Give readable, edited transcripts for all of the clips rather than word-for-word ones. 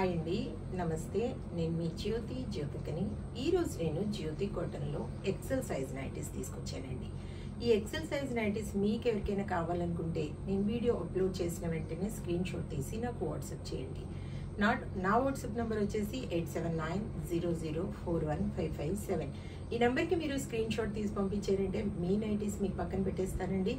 Hi అండి, నమస్తే. నేను మీ జ్యోతికని. ఈరోజు నేను జ్యోతి కాటన్లో ఎక్సెల్ సైజ్ నైటీస్ తీసుకొచ్చానండి. ఈ ఎక్సెల్ సైజ్ నైటీస్ మీకు ఎవరికైనా కావాలనుకుంటే నేను వీడియో అప్లోడ్ చేసిన వెంటనే స్క్రీన్ షాట్ తీసి నాకు వాట్సాప్ చేయండి. నా వాట్సాప్ నెంబర్ వచ్చేసి 8790041557. ఈ నెంబర్కి మీరు స్క్రీన్ షాట్ తీసి పంపించారంటే మీ నైటీస్ మీకు పక్కన పెట్టేస్తానండి.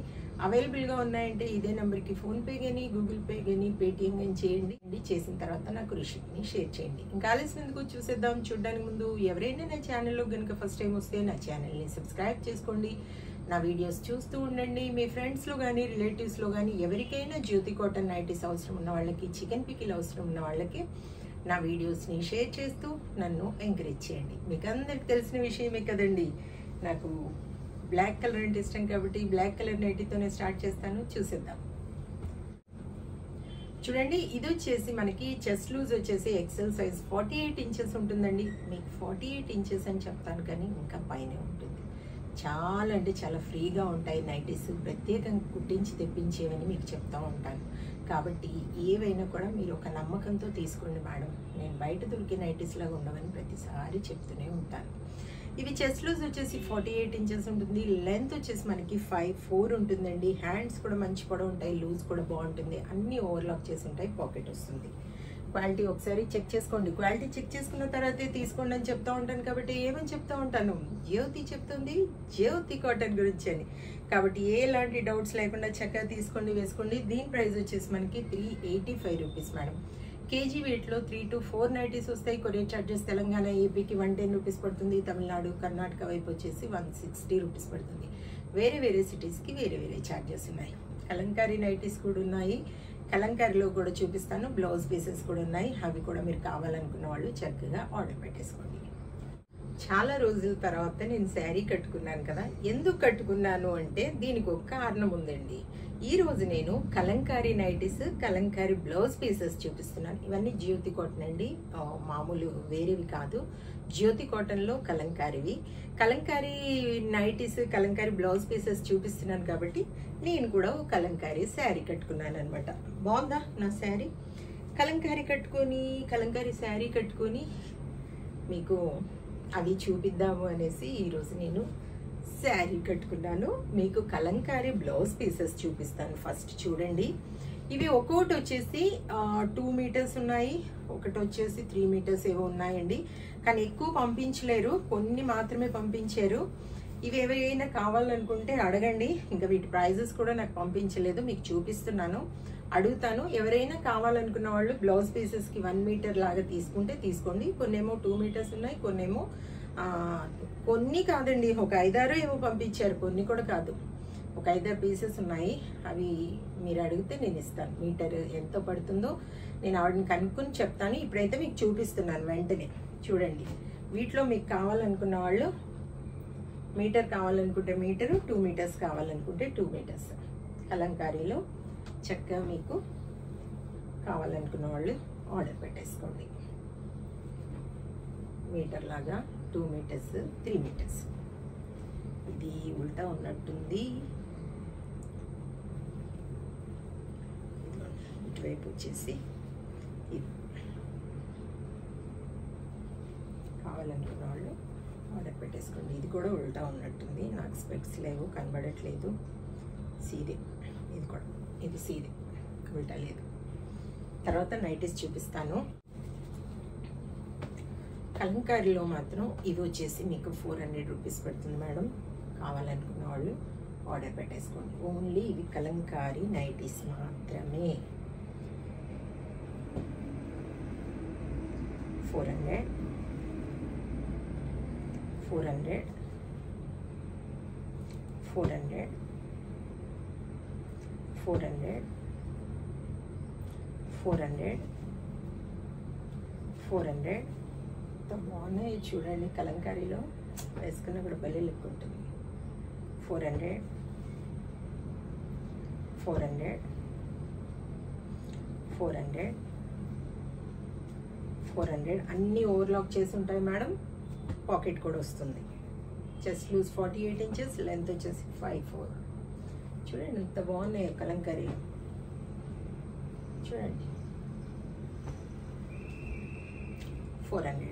అవైలబుల్గా ఉన్నాయంటే ఇదే నెంబర్కి ఫోన్పే కానీ గూగుల్ పే కానీ పేటిఎం కానీ చేయండి. చేసిన తర్వాత నాకు రిసిప్ట్ని షేర్ చేయండి. ఇంకా ఆలస్యం ఎందుకు చూసేద్దాం. చూడడానికి ముందు ఎవరైనా నా ఛానల్లో కనుక ఫస్ట్ టైం వస్తే నా ఛానల్ని సబ్స్క్రైబ్ చేసుకోండి. నా వీడియోస్ చూస్తూ ఉండండి. మీ ఫ్రెండ్స్లో కానీ రిలేటివ్స్లో కానీ ఎవరికైనా జ్యోతి కాటన్ నైటీస్ అవసరం ఉన్న వాళ్ళకి, చికెన్ పికిల్ అవసరం ఉన్న వాళ్ళకి నా వీడియోస్ని షేర్ చేస్తూ నన్ను ఎంకరేజ్ చేయండి. మీకు అందరికి తెలిసిన విషయమే కదండి, నాకు బ్లాక్ కలర్ అంటే ఇష్టం కాబట్టి బ్లాక్ కలర్ నైటీతోనే స్టార్ట్ చేస్తాను. చూసేద్దాం. చూడండి, ఇది వచ్చేసి మనకి చెస్ట్ లూజ్ వచ్చేసి ఎక్సెల్ సైజ్ 48 ఇంచెస్ ఉంటుందండి. మీకు 48 ఇంచెస్ అని చెప్తాను కానీ ఇంకా పైనే ఉంటుంది. చాలా అంటే చాలా ఫ్రీగా ఉంటాయి నైటీస్. ప్రత్యేకంగా కుట్టించి తెప్పించేవని మీకు చెప్తూ ఉంటాను. కాబట్టి ఏవైనా కూడా మీరు ఒక నమ్మకంతో తీసుకోండి మేడం. నేను బయట దొరికే నైటీస్ లాగా ఉండవని ప్రతిసారి చెప్తూనే ఉంటాను. ఇవి చెస్ట్ లూజ్ వచ్చేసి 48 ఇంచెస్ ఉంటుంది. లెంత్ వచ్చేసి మనకి 5'4" ఉంటుందండి. హ్యాండ్స్ కూడా మంచి పొడవు ఉంటాయి, లూజ్ కూడా బాగుంటుంది. అన్నీ ఓవర్లాక్ చేసి ఉంటాయి, పాకెట్ వస్తుంది. క్వాలిటీ ఒకసారి చెక్ చేసుకోండి. క్వాలిటీ చెక్ చేసుకున్న తర్వాతే తీసుకోండి అని చెప్తా ఉంటాను. కాబట్టి ఏమని చెప్తా ఉంటాను, జ్యోతి చెప్తుంది జ్యోతి కాటన్ గురించి అని. కాబట్టి ఎలాంటి డౌట్స్ లేకుండా చక్కగా తీసుకోండి, వేసుకోండి. దీని ప్రైస్ వచ్చేసి మనకి 385 రూపీస్ మేడం. కేజీ వెయిట్లో 3 to 4 నైటీస్ వస్తాయి. కొరియర్ ఛార్జెస్ తెలంగాణ, ఏపీకి 110 రూపీస్ పడుతుంది. తమిళనాడు, కర్ణాటక వైపు వచ్చేసి 160 రూపీస్ పడుతుంది. వేరే వేరే సిటీస్కి వేరే వేరే ఛార్జెస్ ఉన్నాయి. కలంకారీ నైటీస్ కూడా ఉన్నాయి. కలంకారీలో కూడా చూపిస్తాను. బ్లౌజ్ పీసెస్ కూడా ఉన్నాయి. అవి కూడా మీరు కావాలనుకున్న వాళ్ళు చక్కగా ఆర్డర్ పెట్టేసుకోండి. చాలా రోజుల తర్వాత నేను శారీ కట్టుకున్నాను కదా. ఎందుకు కట్టుకున్నాను అంటే దీనికి ఒక కారణం ఉందండి. ఈ రోజు నేను Kalamkari nighties, Kalamkari blouse pieces చూపిస్తున్నాను. ఇవన్నీ జ్యోతి కాటన్ అండి, మామూలు వేరేవి కాదు. జ్యోతి కాటన్లో కలంకారీవి. Kalamkari nighties, Kalamkari blouse pieces చూపిస్తున్నాను కాబట్టి నేను కూడా ఒక కలంకారీ శారీ కట్టుకున్నాను అనమాట. బాగుందా నా శారీ? కలంకారీ శారీ కట్టుకొని మీకు అవి చూపిద్దాము అనేసి ఈరోజు నేను శారీ కట్టుకున్నాను. మీకు కలంకారీ బ్లౌజ్ పీసెస్ చూపిస్తాను. ఫస్ట్ చూడండి, ఇవి ఒక్కొక్కటి వచ్చేసి 2 మీటర్స్ ఉన్నాయి, ఒకటి వచ్చేసి 3 మీటర్స్ ఏవో ఉన్నాయండి. కానీ ఎక్కువ పంపించలేరు, కొన్ని మాత్రమే పంపించారు. ఇవి ఎవరైనా కావాలనుకుంటే అడగండి. ఇంకా వీటి ప్రైజెస్ కూడా నాకు పంపించలేదు, మీకు చూపిస్తున్నాను. అడుగుతాను. ఎవరైనా కావాలనుకున్న వాళ్ళు బ్లౌజ్ పీసెస్కి 1 మీటర్ లాగా తీసుకుంటే తీసుకోండి. కొన్నేమో 2 మీటర్స్ ఉన్నాయి, కొన్నేమో కొన్ని కాదండి, ఒక 5-6 ఏమో పంపించారు, కొన్ని కూడా కాదు. ఒక 5-6 పీసెస్ ఉన్నాయి. అవి మీరు అడిగితే నేను ఇస్తాను. మీటర్ ఎంతో పడుతుందో నేను ఆవిడని కనుక్కొని చెప్తాను. ఇప్పుడైతే మీకు చూపిస్తున్నాను వెంటనే. చూడండి, వీటిలో మీకు కావాలనుకున్న వాళ్ళు మీటర్ కావాలనుకుంటే మీటరు, 2 మీటర్స్ కావాలనుకుంటే 2 మీటర్స్. కలంకారీలో చక్కగా మీకు కావాలనుకున్న వాళ్ళు ఆర్డర్ పెట్టేసుకోండి. మీటర్ లాగా 2 మీటర్స్, 3 మీటర్స్. ఇది ఉల్టా ఉన్నట్టుంది. ఇటువైపు వచ్చేసి ఇది కావాలనుకున్న వాళ్ళు ఆర్డర్ పెట్టేసుకోండి. ఇది కూడా ఉల్టా ఉన్నట్టుంది, నాకు స్పెక్స్ లేవు, కనబడట్లేదు. సీదే ఇది కూడా, ఇది సీదే, ఉల్టా లేదు. తర్వాత నైటీస్ చూపిస్తాను. కలంకారీలో మాత్రం ఇవి వచ్చేసి మీకు 400 రూపీస్ పడుతుంది మేడం. కావాలనుకున్న వాళ్ళు ఆర్డర్ పెట్టేసుకోండి. ఓన్లీ ఇవి కలంకారీ నైటీస్ మాత్రమే. 400, 400, 400, 400, 400, 400. బాగున్నాయి చూడండి. కలంకారీలో వేసుకున్న కూడా భలే లుక్ ఉంటుంది. 400, 400, 400, 400. అన్నీ ఓవర్లాక్ చేసి ఉంటాయి మేడం. పాకెట్ కూడా వస్తుంది. చెస్ట్ లూజ్ 48 ఇంచెస్, లెంత్ వచ్చేసి 5'4". చూడండి ఎంత బాగున్నాయి కలంకారీ. చూడండి 400.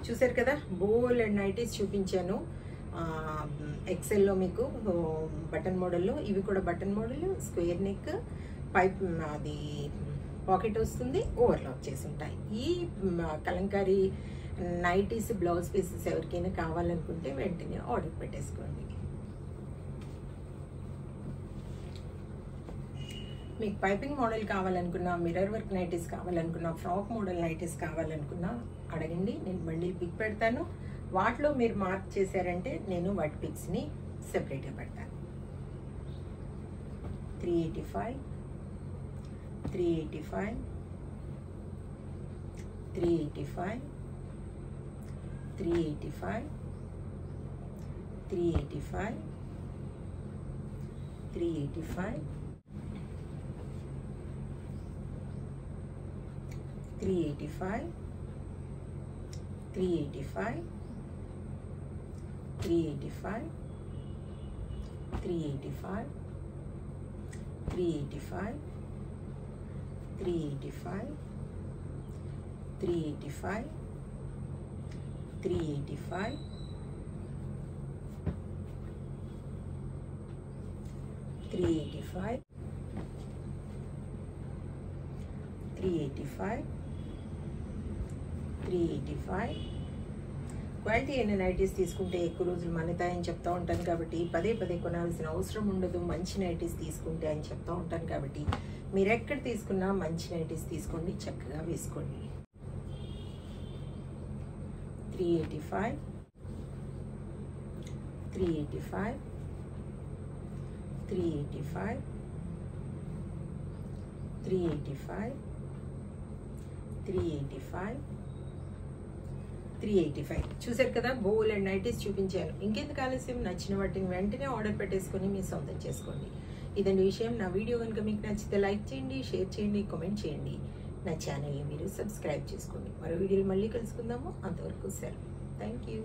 చూసారు కదా, బోల్ అండ్ నైటీస్ చూపించాను ఎక్సెల్లో మీకు బటన్ మోడల్లో. ఇవి కూడా button model, square neck, pipe అది పాకెట్ వస్తుంది, ఓవర్లాక్ చేసి ఉంటాయి. ఈ కలంకారీ నైటీస్ బ్లౌజ్ పీసెస్ ఎవరికైనా కావాలనుకుంటే వెంటనే ఆర్డర్ పెట్టేసుకోండి. మీకు పైపింగ్ మోడల్ కావాలనుకున్నా, మిర్రర్ వర్క్ నైటీస్ కావాలనుకున్నా, ఫ్రాక్ మోడల్ నైటీస్ కావాలనుకున్నా అడగండి, నేను బండిల్ పిక్ పెడతాను. వాటిలో మీరు మార్క్ చేశారంటే నేను వాటి పిక్స్ని సెపరేట్గా పెడతాను. 385, 385, 385, 385, 385, 385, 385, 385, 385, 385, 385, 385, 385, 385, 385, 385, 385. క్వాలిటీ అయిన నైటీస్ తీసుకుంటే ఎక్కువ రోజులు మన్నుతాయని చెప్తూ ఉంటాను కాబట్టి పదే పదే కొనాల్సిన అవసరం ఉండదు. మంచి నైటీస్ తీసుకుంటే అని చెప్తూ ఉంటాను కాబట్టి మీరు ఎక్కడ తీసుకున్నా మంచి నైటీస్ తీసుకోండి, చక్కగా వేసుకోండి. 385, 385, 385, 385, 385, 385. చూసారు కదా, బోల్ అండ్ నైటీస్ చూపించాను. ఇంకెందుకు ఆలస్యం, నచ్చిన వాటిని వెంటనే ఆర్డర్ పెట్టేసుకొని మీ సొంతం చేసుకోండి. ఇదండి విషయం. నా వీడియో కనుక మీకు నచ్చితే లైక్ చేయండి, షేర్ చేయండి, కామెంట్ చేయండి. నా ఛానల్ని మీరు సబ్స్క్రైబ్ చేసుకోండి. మరో వీడియోలు మళ్ళీ కలుసుకుందాము. అంతవరకు సెలవు. Thank you.